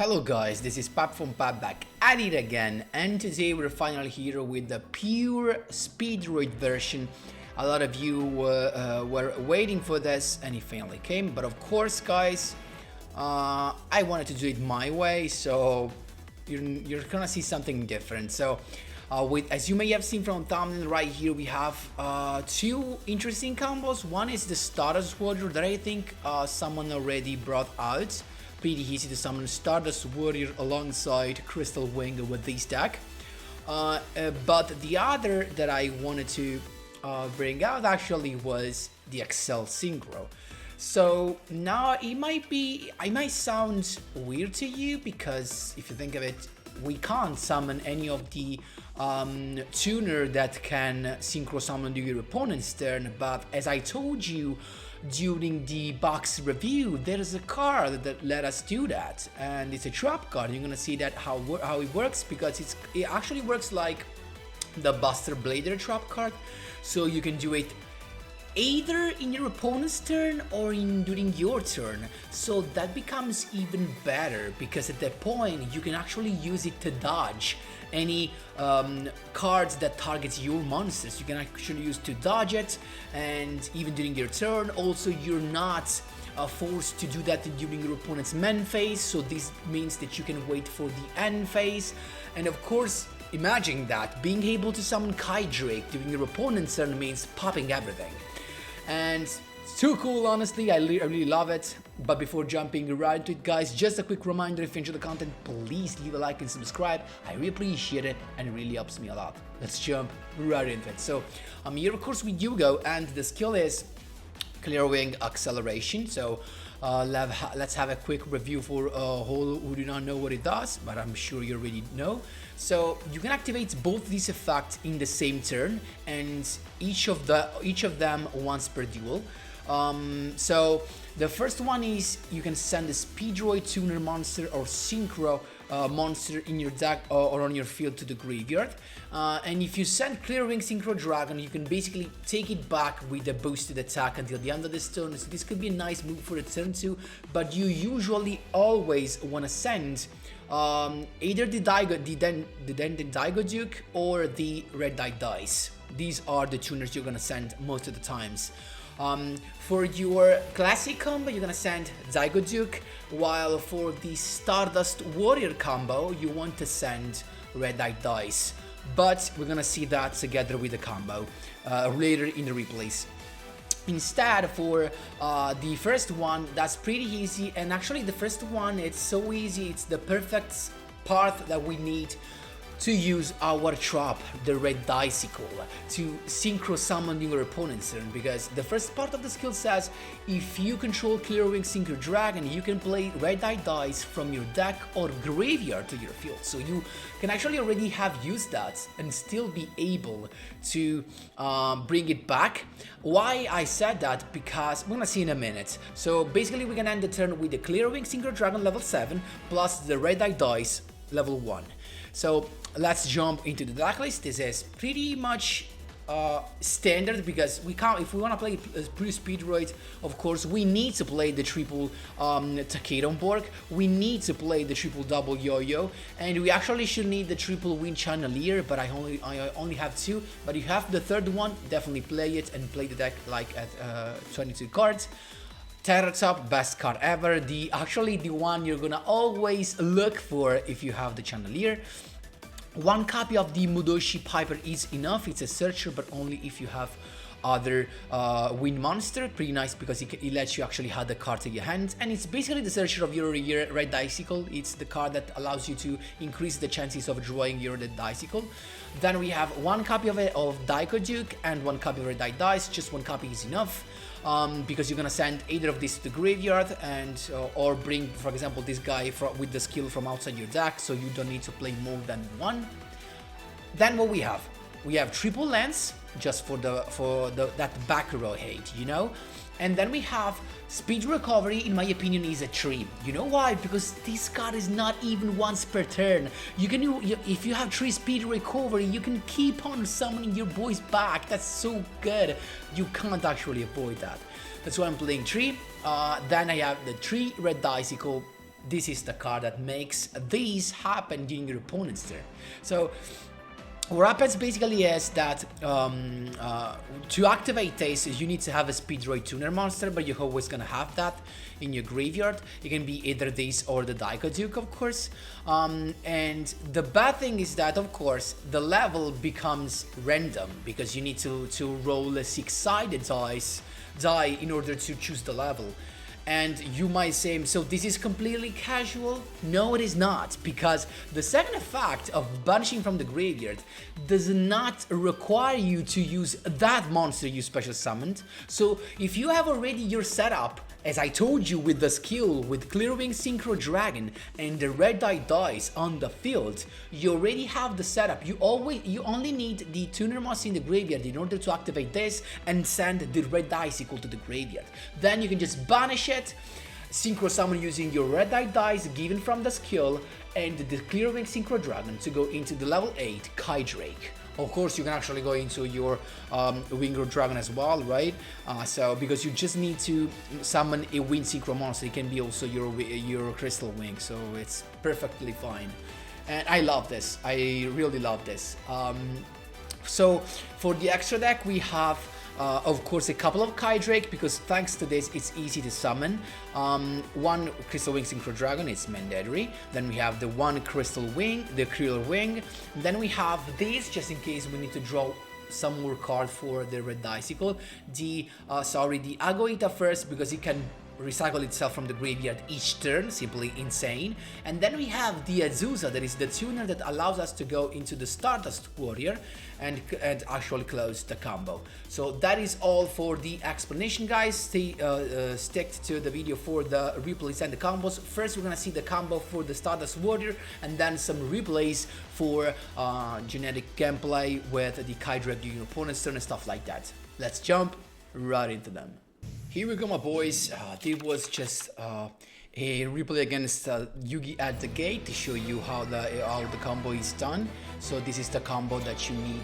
Hello guys, this is Pap from Pap back at it again, and today we're finally here with the pure SPEEDROID version. A lot of you were waiting for this and it finally came, but of course guys, I wanted to do it my way, so you're gonna see something different. So as you may have seen from thumbnail right here, we have two interesting combos. One is the STARDUST Warrior that I think someone already brought out. Pretty easy to summon STARDUST Warrior alongside Crystal Wing with this deck. But the other that I wanted to bring out actually was the ACCEL Synchro. So now I might sound weird to you, because if you think of it, we can't summon any of the tuner that can synchro summon your opponent's turn, but as I told you during the box review, there is a card that let us do that, and it's a trap card. You're gonna see that how it works, because it actually works like the Buster Blader trap card, so you can do it either in your opponent's turn or during your turn. So that becomes even better, because at that point you can actually use it to dodge any cards that targets your monsters. You can actually use to dodge it, and even during your turn. Also, you're not forced to do that during your opponent's main phase, so this means that you can wait for the end phase. And of course, imagine that being able to summon KITEDRAKE during your opponent's turn means popping everything. And it's too cool, honestly. I really love it. But before jumping right into it, guys, just a quick reminder: if you enjoy the content, please leave a like and subscribe. I really appreciate it, and it really helps me a lot. Let's jump right into it. So I'm here, of course, with yugioh, and the skill is Clear Wing Acceleration. So let's have a quick review for all who do not know what it does, but I'm sure you already know. So you can activate both these effects in the same turn, and each of them once per duel. So the first one is you can send a SPEEDROID tuner monster or synchro monster in your deck or on your field to the graveyard, and if you send Clear Wing Synchro Dragon, you can basically take it back with a boosted attack until the end of this turn. So this could be a nice move for the turn 2, but you usually always want to send either the Daigo Duke or the Red Die Dice. These are the tuners you're gonna send most of the times. For your classic combo, you're gonna send Daigo Duke, while for the STARDUST Warrior combo, you want to send Red Die Dice. But we're gonna see that together with the combo later in the replays. Instead, for the first one, that's pretty easy, and actually the first one, it's so easy, it's the perfect part that we need to use our trap, the Red Dicicle, to synchro summon your opponent's turn, because the first part of the skill says if you control Clear Wing Synchro Dragon, you can play Red Die Dice from your deck or graveyard to your field. So you can actually already have used that and still be able to bring it back. Why I said that? Because we're gonna see in a minute. So basically we can end the turn with the Clear Wing Synchro Dragon level 7 plus the Red Die Dice level 1. So let's jump into the deck list. This is pretty much standard, because we can't, if we want to play SPEEDROID, of course we need to play the triple Takeda Borg, we need to play the triple double yo-yo, and we actually should need the triple Wind Channelier, but I only have 2. But you have the third one, definitely play it and play the deck like at 22 cards. Terratop, best card ever, actually the one you're gonna always look for if you have the Channelier. One copy of the Mudoshi Piper is enough. It's a searcher, but only if you have other wind monster. Pretty nice, because it lets you actually have the card in your hand, and it's basically the searcher of your Red Dicicle. It's the card that allows you to increase the chances of drawing your Red Dicicle. Then we have one copy of Daigo Duke and one copy of Red Die Dice. Just one copy is enough, because you're gonna send either of these to the graveyard, and or bring, for example, this guy with the skill from outside your deck, so you don't need to play more than one. Then what we have triple lens, just for that back row hate, you know. And then we have Speed Recovery. In my opinion, is a 3. You know why? Because this card is not even once per turn. If you have 3 Speed Recovery, you can keep on summoning your boys back. That's so good. You can't actually avoid that. That's why I'm playing 3. Then I have the 3 Red Dicicle this is the card that makes these happen during your opponent's turn. So what happens basically is that to activate this, you need to have a SPEEDROID tuner monster, but you're always gonna have that in your graveyard. It can be either this or the Duke, of course. And the bad thing is that, of course, the level becomes random because you need to roll a 6-sided die in order to choose the level. And you might say, so this is completely casual? No, it is not, because the second effect of banishing from the graveyard does not require you to use that monster you special summoned. So if you have already your setup, as I told you, with the skill with Clearwing Synchro Dragon and the red eye dice on the field, you already have the setup. You only need the tuner monster in the graveyard in order to activate this and send the red icicle to the graveyard. Then you can just banish it, synchro summon using your red eye dice given from the skill, and the Clearwing Synchro Dragon to go into the level 8 KITEDRAKE. Of course, you can actually go into your Winged Dragon as well, right? So because you just need to summon a Wind Synchro monster, it can be also your Crystal Wing, so it's perfectly fine. And I love this. I really love this. So for the extra deck, we have of course a couple of KITEDRAKE, because thanks to this it's easy to summon. One Crystal Wing Synchro Dragon, it's mandatory. Then we have the one Crystal Wing, the Kriller Wing. Then we have this, just in case we need to draw some more card for the red icicle. The Agoita first, because it can recycle itself from the graveyard each turn, simply insane. And then we have the Azusa, that is the tuner that allows us to go into the Stardust Warrior and actually close the combo. So that is all for the explanation, guys. Stick to the video for the replays and the combos. First we're gonna see the combo for the Stardust Warrior, and then some replays for genetic gameplay with the KITEDRAKE during your opponent's turn and stuff like that. Let's jump right into them. Here we go, my boys. This was just a replay against Yugi at the gate to show you how the combo is done. So this is the combo that you need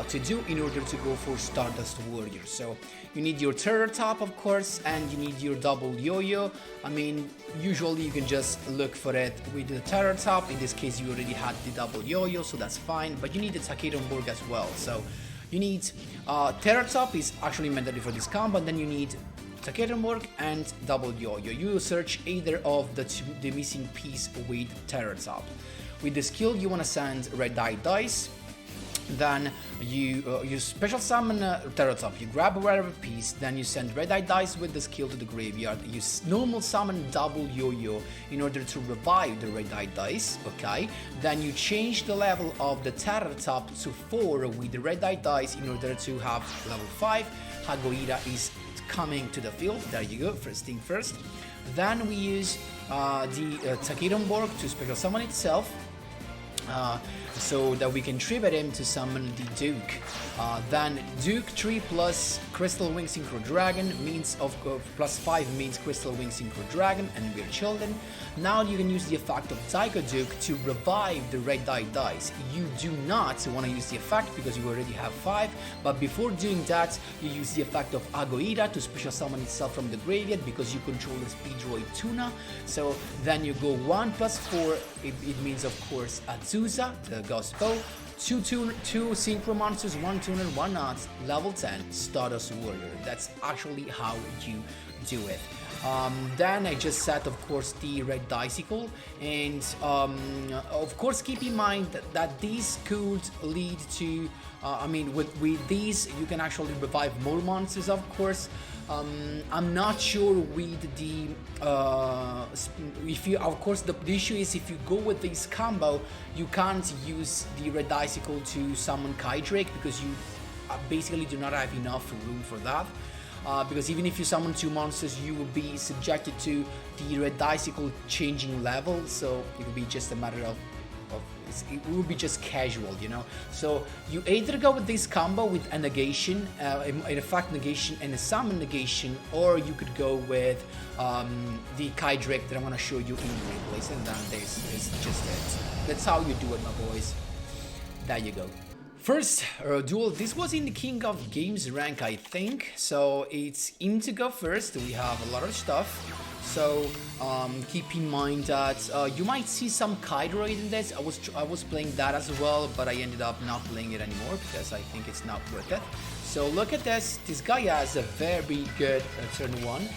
to do in order to go for Stardust Warrior. So you need your Terror Top, of course, and you need your double yo-yo. I mean, usually you can just look for it with the Terror Top. In this case, you already had the double yo-yo, so that's fine. But you need the Takedomborg as well. So you need Terror Top is actually mandatory for this combo, and then you need Takedomborg and double yo-yo. You search either of the missing piece with Terror Top. With the skill, you want to send red eye dice. Then you special summon Terror Top. You grab a rare piece, then you send red eye dice with the skill to the graveyard. You normal summon double yo-yo in order to revive the red eye dice. Okay. Then you change the level of the Terror Top to 4 with the red eye dice in order to have level 5. Hagoira is coming to the field. There you go, first thing first. Then we use the Takedomborg to special summon itself, so that we can tribute him to summon the Duke. Then Duke 3 plus Crystal Wing Synchro Dragon means plus 5 means Crystal Wing Synchro Dragon, and we're children. Now you can use the effect of Duke to revive the red eye dice. You do not want to use the effect because you already have 5, but before doing that, you use the effect of Agoira to special summon itself from the graveyard because you control the SPEEDROID Tuna. So then you go 1 plus 4, it means of course Azusa, the Ghost Bow, 2 Synchro Monsters, 1 Tuner, 1 Knots, level 10, Stardust Warrior. That's actually how you do it. Then I just set, of course, the red icicle, and of course keep in mind that these could lead to, I mean, with these you can actually revive more monsters, of course. I'm not sure with the of course the issue is if you go with this combo, you can't use the red icicle to summon KITEDRAKE because you basically do not have enough room for that. Because even if you summon 2 monsters, you will be subjected to the red icicle changing level, so it will be just a matter of it will be just casual, you know. So you either go with this combo with a negation, an effect negation and a summon negation, or you could go with the KITEDRAKE that I'm gonna show you in replays, and then this is just it. That's how you do it, my boys. There you go. First duel, this was in the King of Games rank, I think, so it's him to go first. We have a lot of stuff, So keep in mind that you might see some KITEDRAKE in this. I was playing that as well, but I ended up not playing it anymore because I think it's not worth it. So look at this. This guy has a very good turn 1.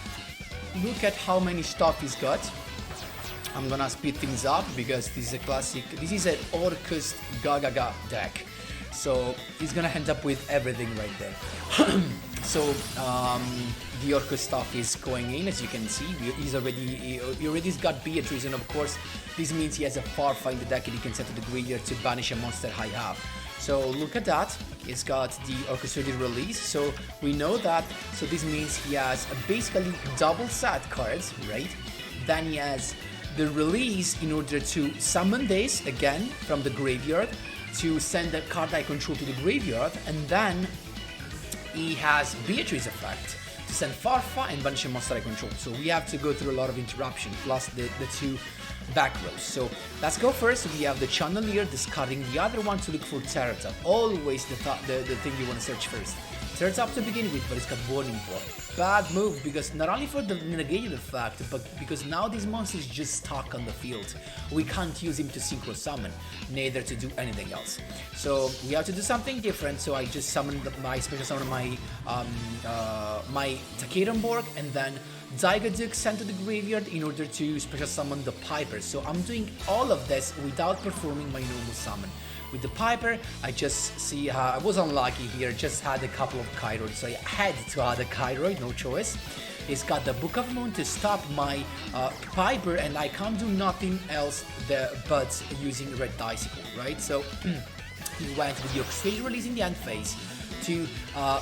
Look at how many stuff he's got. I'm gonna speed things up because this is a classic. This is an Orcust Gagaga deck. So he's gonna end up with everything right there. So the Orcust stuff is going in, as you can see. He already got Beatrice, and of course this means he has a Farfa in the deck and he can send to the graveyard to banish a monster I have. So look at that. He's got the orchestrated release, so we know that. So this means he has basically double set cards, right? Then he has the release in order to summon this again from the graveyard, to send the card I control to the graveyard, and then he has Beatrice effect to send Farfa and banish a monster I control. So we have to go through a lot of interruption, plus the two back rows. So let's go first. We have the Channelier discarding the other one to look for Terratop. Always the thing you want to search first. Terratop to begin with, but it's got Warning Block. Bad move, because not only for the negated effect, but because now this monster is just stuck on the field. We can't use him to synchro summon, neither to do anything else. So we have to do something different. So I just summoned my special summon my Takerenborg, and then Zygoduke sent to the graveyard in order to special summon the Piper. So I'm doing all of this without performing my normal summon. With the Piper, I just see I was unlucky here, just had a couple of KITEDRAKE, so I had to add a KITEDRAKE, no choice. He's got the Book of Moon to stop my Piper, and I can't do nothing else but using Red Dicicle, right? So he went with the Oxlade release in the end phase to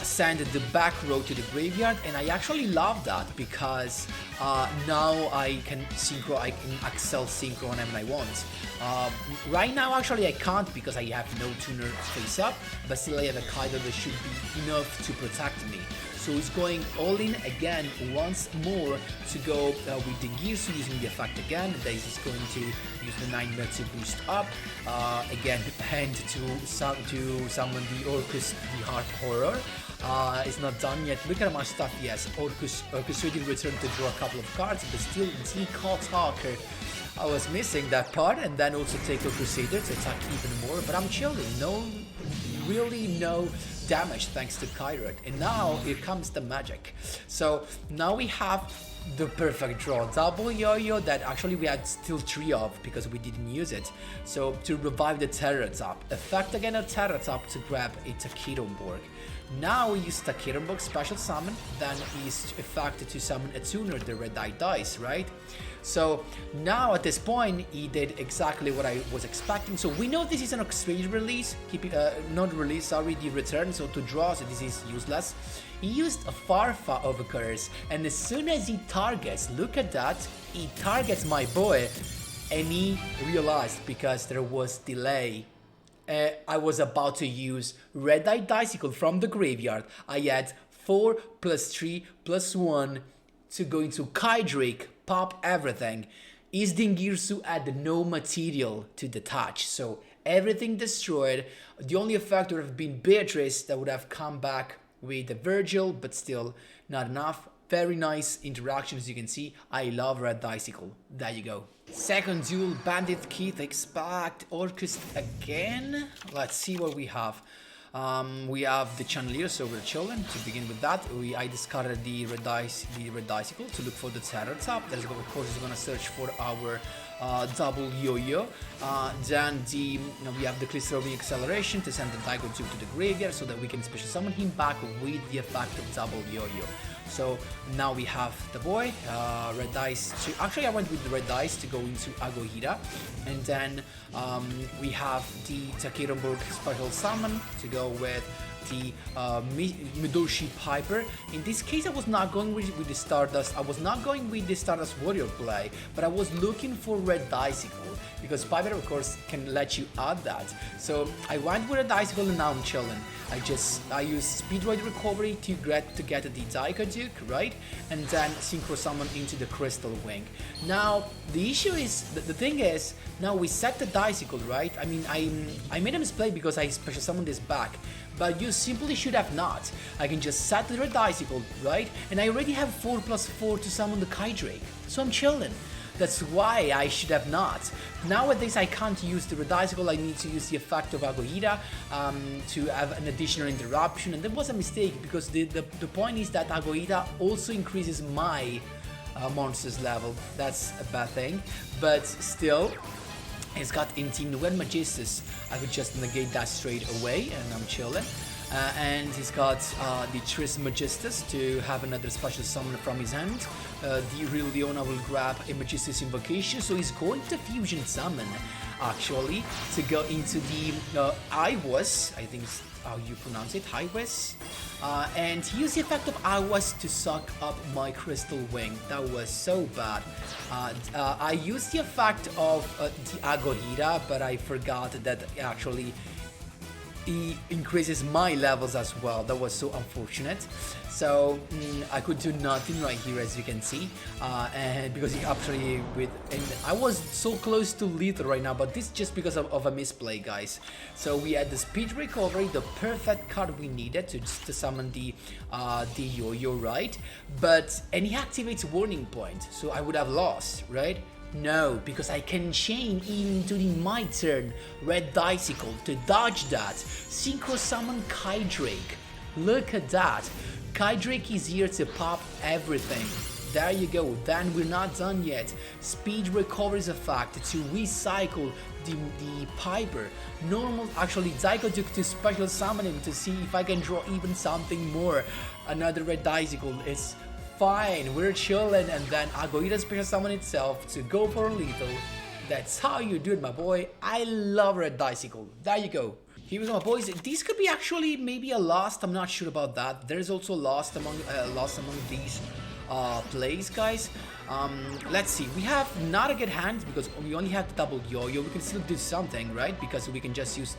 send the back row to the graveyard, and I actually love that because now I can ACCEL Synchro whenever I want. Right now actually I can't because I have no tuner face up, but still I have a KITEDRAKE that should be enough to protect me. So he's going all in again once more to go with the Girsu using the effect again. Then he's going to use the Nightmare to boost up again, and to summon the Orcust, the Heart Horror. It's not done yet. Look at how much stuff he has. Orchestrated return to draw a couple of cards, but still Decall Talker. I was missing that part, and then also take a Crusader to attack even more, but I'm chilling. Really no damage thanks to KITEDRAKE. And now here comes the magic. So now we have the perfect draw. Double yo-yo that actually we had still 3 of because we didn't use it. So to revive the Terratop. Effect again on Terratop to grab a Takerenborg. Now we use Takerenborg special summon, then he's effected to summon a tuner, the Red Eye Dice, right? So now at this point he did exactly what I was expecting. So we know this is an Oxlade release, not release, sorry, the return, so to draw, so this is useless. He used a Farfa of a curse, and as soon as he targets, look at that, he targets my boy, and he realized because there was delay. I was about to use Red Eye Dicicle from the graveyard. I had 4 + 3 + 1 to go into KITEDRAKE, pop everything. His Dingirsu had no material to detach, so everything destroyed. The only effect would have been Beatrice that would have come back with the Virgil, but still not enough. Very nice interaction, as you can see. I love Red Dicicle. There you go. Second duel, Bandit Keith, expect Orcust again. Let's see what we have. We have the Chandelier, so we're chilling. To begin with that, I discarded the Red Dicicle to look for the Terratop. That is, of course, is going to search for our double yo-yo. Then we have the Clistroving Acceleration to send the Zygoduke to the graveyard so that we can special summon him back with the effect of double yo-yo. So now we have the boy, Red Dice to... Actually, I went with the Red Dice to go into Agohira. And then we have the Takerenborg special summon to go with the Midoshi Piper. In this case, I was not going with the Stardust. I was not going with the Stardust Warrior play, but I was looking for Red Dicicle because Piper, of course, can let you add that. So I went with a Dicicle, and now I'm chilling. I use SPEEDROID recovery to get the Zygoduke, right? And then synchro summon into the Crystal Wing. Now the issue is, the thing is, Now we set the Dicicle, right? I mean, I made a misplay because I special summoned this back, but you simply should have not. I can just set the red Dicicle, right? And I already have 4+4 to summon the KITEDRAKE, so I'm chilling. That's why I should have not. Nowadays I can't use the Redicicle, I need to use the effect of Agoida to have an additional interruption, and that was a mistake because the point is that Agoida also increases my monster's level. That's a bad thing, but still, it's got Intino and Magistus. I could just negate that straight away and I'm chilling. And he's got the Tris Magistus to have another special summon from his hand. The real Leona will grab a Magistus invocation, so he's going to fusion summon actually to go into the Iwas, I think is how you pronounce it, Iwas. And he used the effect of Iwas to suck up my Crystal Wing. That was so bad. I used the effect of the Agohira, but I forgot that actually he increases my levels as well. That was so unfortunate. So I could do nothing right here, as you can see, and because he actually and I was so close to lethal right now, but this just because of a misplay, guys. So we had the speed recovery, the perfect card we needed to summon the yo-yo, right? And he activates warning point, so I would have lost, right? No, because I can chain even during my turn red Dicicle to dodge that. Synchro summon KITEDRAKE. Look at that. KITEDRAKE is here to pop everything. There you go. Then we're not done yet. Speed recovers effect to recycle the Piper. Normal, actually, Zygoduke to special summon him to see if I can draw even something more. Another red Dicicle. It's fine, we're chilling, and then Agoida special summon itself to go for lethal. That's how you do it, my boy. I love red Dicicle. There you go. Here we go, my boys. This could be actually maybe a lost. I'm not sure about that. There's also lost among these plays, guys. Let's see. We have not a good hand because we only have the double yo-yo. We can still do something, right? Because we can just use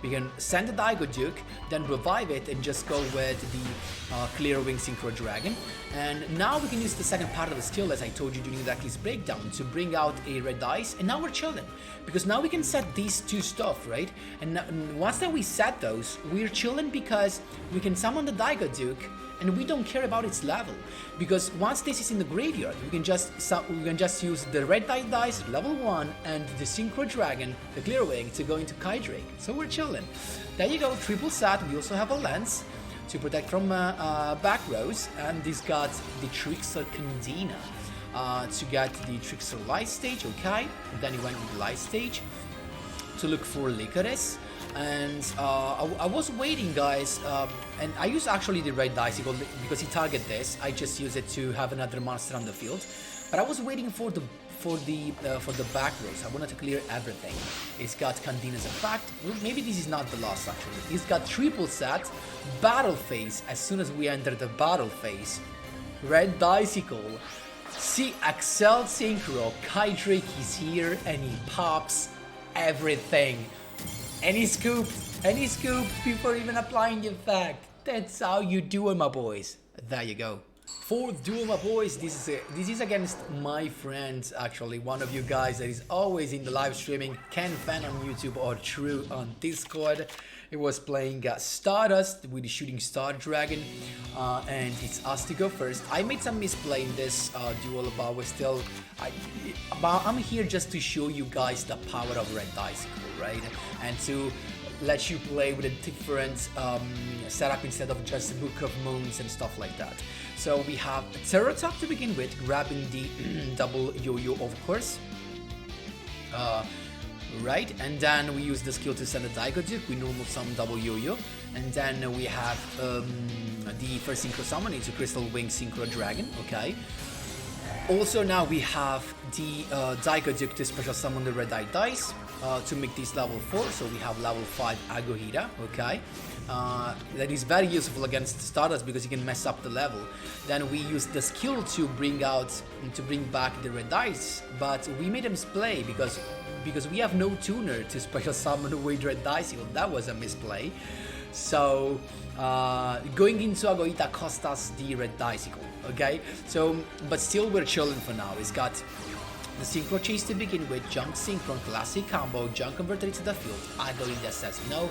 we can send the Zygoduke, then revive it, and just go with the Clear Wing Synchro Dragon. And now we can use the second part of the skill, as I told you during the Eclipse breakdown, to bring out a red dice. And now we're chilling because now we can set these two stuff, right? And once that we set those, we're chilling because we can summon the Zygoduke. And we don't care about its level, because once this is in the graveyard, we can just use the red dice level 1 and the Synchro Dragon, the Clear Wing, to go into KITEDRAKE. So we're chilling. There you go, triple set. We also have a lens to protect from back rows, and this got the Trickster Condina to get the Trickster Light Stage. Okay, and then he went with the Light Stage to look for Licorice. And I was waiting, guys, and I used actually the red Dicicle because he targeted this. I just used it to have another monster on the field, but I was waiting for the back rows. I wanted to clear everything. It's got Candina's effect. Maybe this is not the last actually. It's got triple set, battle phase. As soon as we enter the battle phase, red Dicicle. See, ACCEL Synchro, KITEDRAKE is here and he pops everything. Any scoop before even applying the effect. That's how you do it, my boys. There you go. Fourth duel, my boys. This is against my friend, actually, one of you guys that is always in the live streaming, Ken Fan on YouTube or True on Discord. It was playing Stardust with the Shooting Star Dragon, and it's us to go first. I made some misplay in this duel, but we're still. I'm here just to show you guys the power of red Dicicle, right? And to let you play with a different setup instead of just a Book of Moons and stuff like that. So we have Terror Attack to begin with, grabbing the double yo-yo, of course. Right, and then we use the skill to send a Zygoduke, we normal summon double yo-yo, and then we have the first synchro summon into Crystal Wing Synchro Dragon, okay. Also now we have the Zygoduke to special summon the red dice to make this level 4, so we have level 5 Agohira, okay. That is very useful against Stardust because you can mess up the level. Then we use the skill to bring back the red dice, but we made a misplay because we have no tuner to special summon with red dice. Well, that was a misplay. So going into Agoita cost us the red Dicicle, okay? So, but still we're chilling for now. It's got The synchro chase to begin with, junk synchron, classic combo, junk converted to the field. Agoida says no,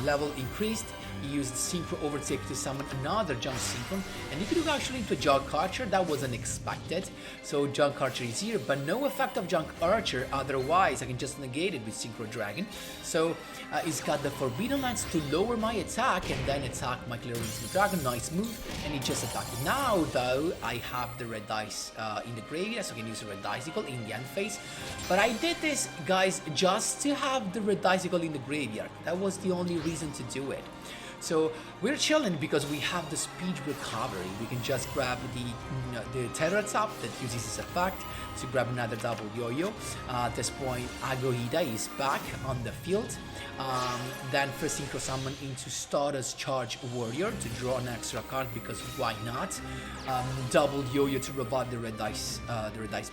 level increased. He used synchro overtake to summon another junk synchron, and you could go actually into junk archer. That was unexpected. So junk archer is here, but no effect of junk archer. Otherwise, I can just negate it with synchro dragon. So he's got the forbidden lance to lower my attack and then attack my clear wings with dragon. Nice move, and he just attacked. Now though, I have the red dice in the graveyard, so I can use the red dicicle in the end phase. But I did this, guys, just to have the red dicicle in the graveyard. That was the only reason to do it. So we're chilling because we have the speed recovery. We can just grab the Teratop that uses this effect to grab another double yo-yo. At this point, Agoida is back on the field. Then first synchro summon into Stardust Charge Warrior to draw an extra card because why not? Double yo-yo to revive the red dice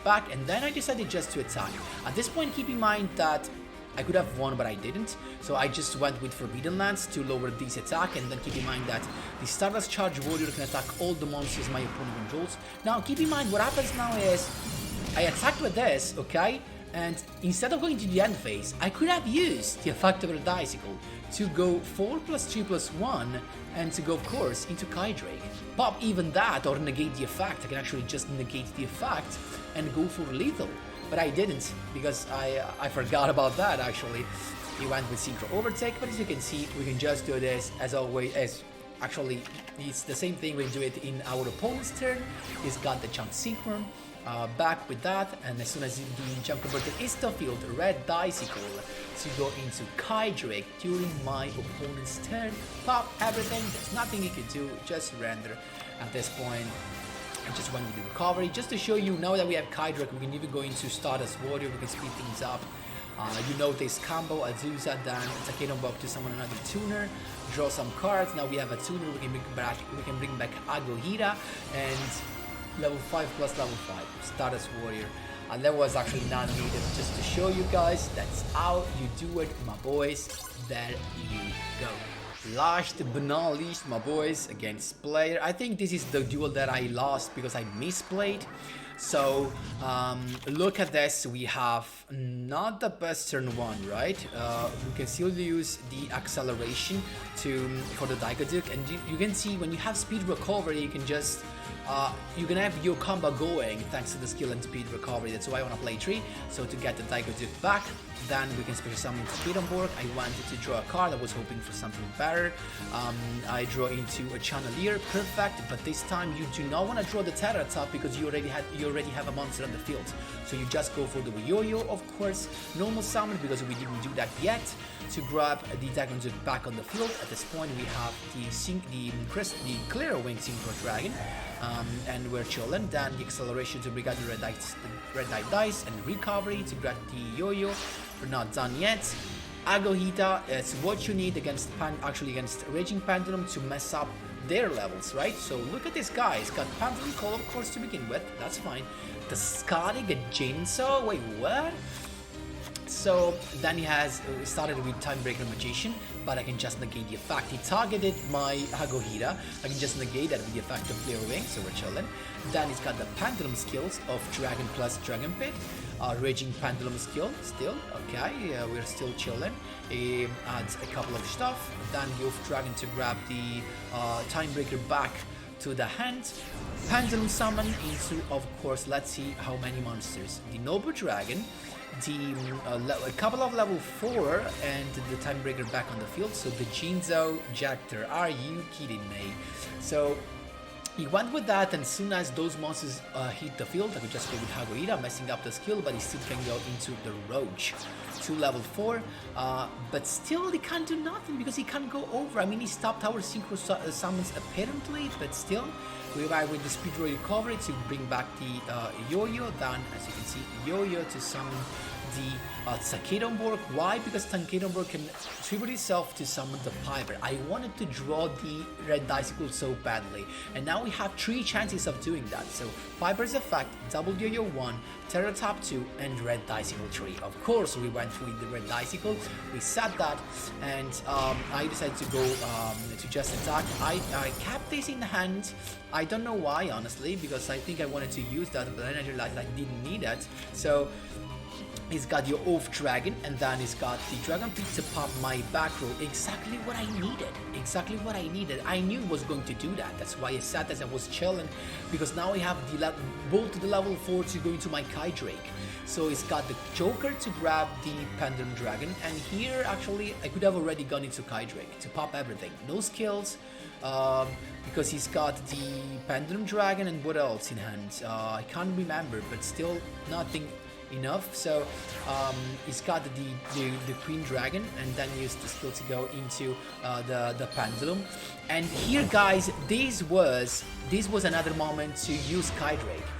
back, and then I decided just to attack. At this point, keep in mind that I could have won, but I didn't. So I just went with Forbidden Lance to lower this attack, and then keep in mind that the Stardust Charge Warrior can attack all the monsters my opponent controls. Now, keep in mind what happens now is I attacked with this, okay? And instead of going to the end phase, I could have used the effect of the Dicicle to go 4+2+1 and to go, of course, into KITEDRAKE. Pop even that or negate the effect. I can actually just negate the effect and go for lethal. But I didn't, because I forgot about that actually. He went with synchro overtake, but as you can see, we can just do this as always. Actually, it's the same thing, we do it in our opponent's turn. He's got the jump synchron, back with that, and as soon as the jump converter is to field, red dicicle to go into KITEDRAKE during my opponent's turn. Pop everything, there's nothing you can do, just surrender. At this point, I just went with the recovery, just to show you, now that we have KITEDRAKE, we can even go into Stardust Warrior, we can speed things up. You know this combo, Azusa, then Takeno Bob to summon another tuner, draw some cards. Now we have a tuner, we can bring back Agohira, and level 5 plus level 5, Stardust Warrior. And that was actually not needed, just to show you guys, that's how you do it, my boys. There you go. Last but not least, my boys, against player. I think this is the duel that I lost because I misplayed. So look at this, we have not the best turn 1, right? We can still use the acceleration for the Daikaduke, and you can see when you have speed recovery, you can just you can have your combo going thanks to the skill and speed recovery. That's why I want to play 3, so to get the Daikaduke back. Then we can special summon Speedonborg. I wanted to draw a card, I was hoping for something better. I draw into a Channelier, perfect, but this time you do not want to draw the Teratop because you already have a monster on the field. So you just go for the yo-yo, of course, normal summon because we didn't do that yet, to grab the Daikaduke back on the field. At this point we have the Clear Wing Synchro Dragon, and we're chilling. Then the acceleration to bring out the red dice and recovery to grab the yo-yo. We're not done yet. Agohita is what you need against Raging Pendulum to mess up their levels, right? So look at this guy, he's got Pendulum Call, of course, to begin with, that's fine. The Scotty Jinso, wait, what? So then he has started with Timebreaker Magician, but I can just negate the effect. He targeted my Agohira, I can just negate that with the effect of Clear Wing, so we're chilling. Then he's got the Pendulum skills of Dragon plus Dragon Pit. Raging Pendulum skill, still, okay, we're still chilling. He adds a couple of stuff, then Youth Dragon to grab the Timebreaker back to the hand. Pendulum summon into, of course, let's see how many monsters. The Noble Dragon, a couple of level 4, and the Timebreaker back on the field. So the Jinzo Jactor, are you kidding me? So he went with that, and as soon as those monsters hit the field, I could just go with Agohira, messing up the skill, but he still can go into the Roach to level 4, but still he can't do nothing because he can't go over. I mean, he stopped our synchro summons apparently, but still we arrive with the SPEEDROID recovery to bring back the yo-yo. Then, as you can see, yo-yo to summon the Takedomborg. Why? Because Takedomborg can tribute itself to summon the Piper. I wanted to draw the red Dicycle so badly, and now we have 3 chances of doing that. So Piper's effect, double yo-yo 1, Terra Tap 2, and red Dicycle 3. Of course, we went with the red Dicycle, we set that, and I decided to go to just attack. I kept this in hand. I don't know why, honestly, because I think I wanted to use that, but then I realized I didn't need it. So he's got your Oath Dragon, and then he's got the Dragon Peak to pop my back row. Exactly what I needed. Exactly what I needed. I knew it was going to do that. That's why I sat as I was chilling, because now I have the bolt to the level 4 to go into my KITEDRAKE. So he's got the Joker to grab the Pendulum Dragon, and here actually I could have already gone into KITEDRAKE to pop everything. No skills, because he's got the Pendulum Dragon and what else in hand? I can't remember, but still nothing enough. So he's got the Queen Dragon, and then used the skill to go into the Pendulum. And here, guys, this was another moment to use KITEDRAKE.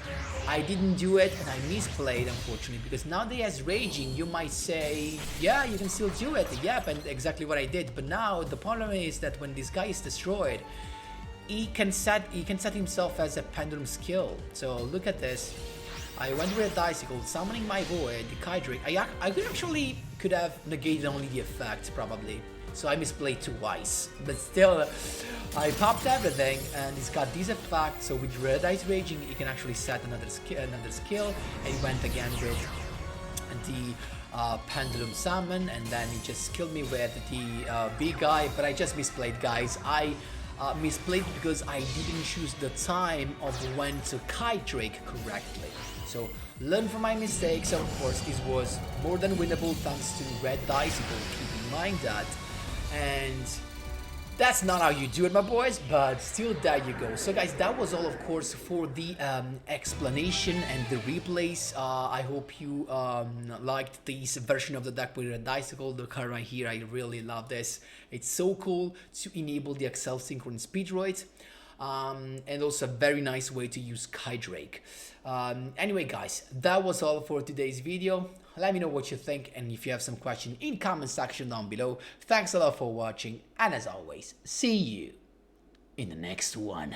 I didn't do it, and I misplayed, unfortunately, because now that he has Raging, you might say, yeah, you can still do it. Yep, and exactly what I did. But now the problem is that when this guy is destroyed, he can set himself as a Pendulum skill. So look at this. I went with a Dicycle, summoning my Void, the KITEDRAKE. I could have negated only the effect, probably. So I misplayed twice. But still, I popped everything, and he's got this effect. So with Red Eyes Raging, he can actually set another skill. And he went again with the Pendulum Summon, and then he just killed me with the big guy. But I just misplayed, guys. I misplayed because I didn't choose the time of when to KITEDRAKE correctly. So learn from my mistakes. Of course, this was more than winnable thanks to red Dicycle. Keep in mind that. And that's not how you do it, my boys, but still, there you go. So guys, that was all, of course, for the explanation and the replays. I hope you liked this version of the deck with a Dicycle. The card right here, I really love this. It's so cool to enable the ACCEL Synchro in SPEEDROID. And also a very nice way to use KITEDRAKE. Anyway, guys, that was all for today's video. Let me know what you think, and if you have some question in comment section down below. Thanks a lot for watching, and as always, see you in the next one.